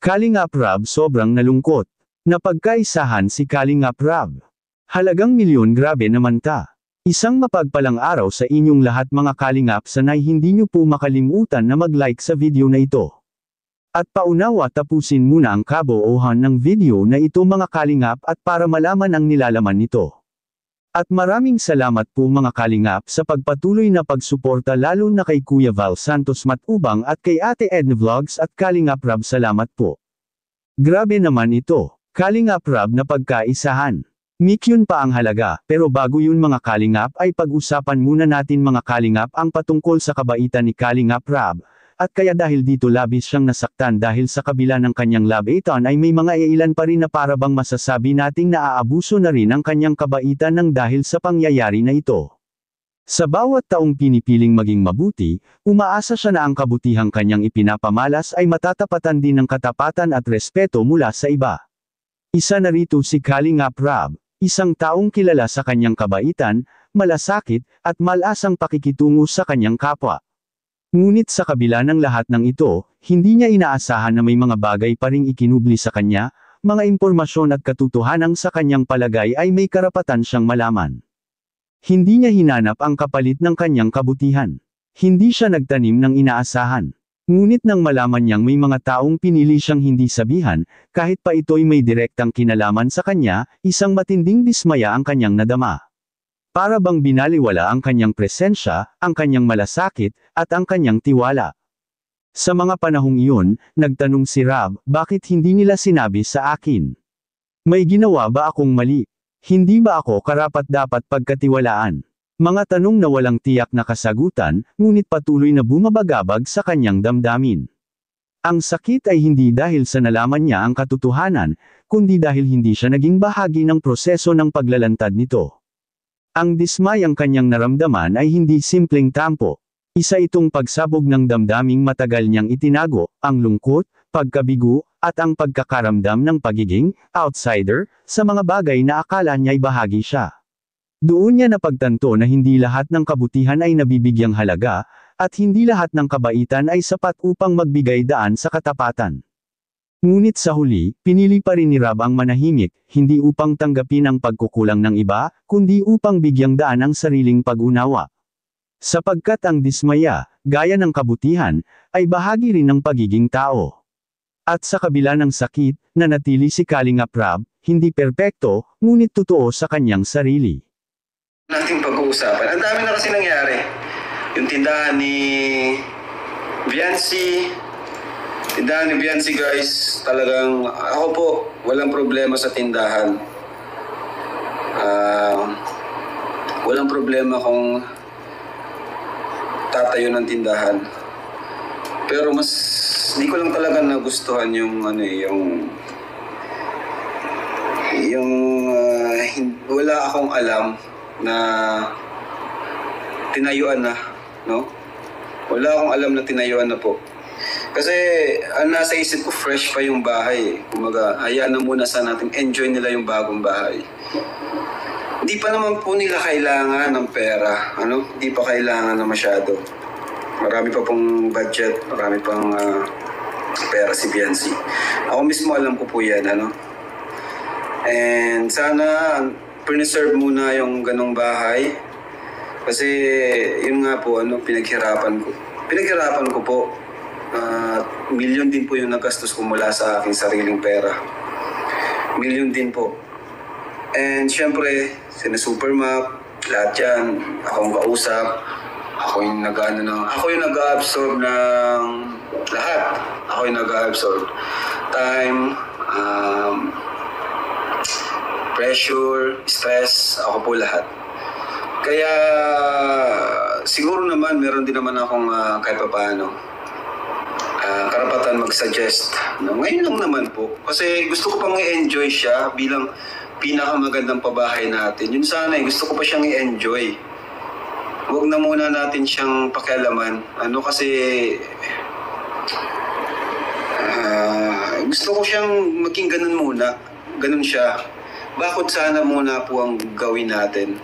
Kalingap Rab sobrang nalungkot. Napagkaisahan si Kalingap Rab. Halagang milyon, grabe naman ta. Isang mapagpalang araw sa inyong lahat mga Kalingap, sanay hindi nyo po makalimutan na mag-like sa video na ito. At paunawa tapusin muna ang kabuuhan ng video na ito mga Kalingap at para malaman ang nilalaman nito. At maraming salamat po mga Kalingap sa pagpatuloy na pagsuporta lalo na kay Kuya Val Santos Matubang at kay Ate Edna Vlogs at Kalingap Rab, salamat po. Grabe naman ito, Kalingap Rab na pagkaisahan. Milyon pa ang halaga, pero bago yun mga Kalingap ay pag-usapan muna natin mga Kalingap ang patungkol sa kabaitan ni Kalingap Rab. At kaya dahil dito labis siyang nasaktan dahil sa kabila ng kanyang labaitan ay may mga ilan pa rin na para bang masasabi nating naaabuso na rin ang kanyang kabaitan ng dahil sa pangyayari na ito. Sa bawat taong pinipiling maging mabuti, umaasa siya na ang kabutihang kanyang ipinapamalas ay matatapatan din ng katapatan at respeto mula sa iba. Isa na rito si Kalingap Rab, isang taong kilala sa kanyang kabaitan, malasakit, at malasang pakikitungo sa kanyang kapwa. Ngunit sa kabila ng lahat ng ito, hindi niya inaasahan na may mga bagay pa ring ikinubli sa kanya, mga impormasyon at katotohanan sa kanyang palagay ay may karapatan siyang malaman. Hindi niya hinanap ang kapalit ng kanyang kabutihan. Hindi siya nagtanim ng inaasahan. Ngunit nang malaman niyang may mga taong pinili siyang hindi sabihan, kahit pa ito'y may direktang kinalaman sa kanya, isang matinding dismaya ang kanyang nadama. Para bang binaliwala ang kanyang presensya, ang kanyang malasakit, at ang kanyang tiwala. Sa mga panahong iyon, nagtanong si Rab, bakit hindi nila sinabi sa akin? May ginawa ba akong mali? Hindi ba ako karapat-dapat pagkatiwalaan? Mga tanong na walang tiyak na kasagutan, ngunit patuloy na bumabagabag sa kanyang damdamin. Ang sakit ay hindi dahil sa nalaman niya ang katotohanan, kundi dahil hindi siya naging bahagi ng proseso ng paglalantad nito. Ang dismayang kanyang naramdaman ay hindi simpleng tampo. Isa itong pagsabog ng damdaming matagal niyang itinago, ang lungkot, pagkabigo, at ang pagkakaramdam ng pagiging outsider sa mga bagay na akala niya'y bahagi siya. Doon niya napagtanto na hindi lahat ng kabutihan ay nabibigyang halaga, at hindi lahat ng kabaitan ay sapat upang magbigay daan sa katapatan. Ngunit sa huli, pinili pa rin ni Rab ang manahimik, hindi upang tanggapin ang pagkukulang ng iba, kundi upang bigyang daan ang sariling pag-unawa. Sapagkat ang dismaya, gaya ng kabutihan, ay bahagi rin ng pagiging tao. At sa kabila ng sakit, nanatili si Kalingap Rab, hindi perpekto, ngunit totoo sa kanyang sarili. Nating pag-uusapan. Ang dami na kasi nangyari. Yung tindahan ni Viancy guys, talagang ako po, walang problema sa tindahan. Walang problema kung tatayo ng tindahan. Pero mas di ko lang talaga nagustuhan yung wala akong alam na tinayuan na, no? Wala akong alam na tinayuan na po. Kasi ang nasa isip ko, fresh pa yung bahay. Kumaga, hayaan na muna sa natin, enjoy nila yung bagong bahay. Hindi pa naman po nila kailangan ng pera, Hindi pa kailangan na masyado. Marami pa pong budget, marami pang pera si Viancy. Ako mismo alam ko po yan, And sana preserve muna yung ganong bahay. Kasi yun nga po, pinaghirapan ko po. Milyon din po yung nagastos ko mula sa aking sariling pera. Milyon din po. And syempre, sina-supermap, lahat yan, akong kausap, ako yung nag-absorb ng lahat. Ako yung nag-absorb. Time, pressure, stress, ako po lahat. Kaya siguro naman meron din naman akong kahit pa paano karapatan mag-suggest. Ngayon lang naman po. Kasi gusto ko pang i-enjoy siya bilang pinakamagandang pabahay natin. Yun sana gusto ko pa siyang i-enjoy. Huwag na muna natin siyang pakialaman. Kasi gusto ko siyang maging ganun muna. Ganun siya. Bakit sana muna po ang gawin natin?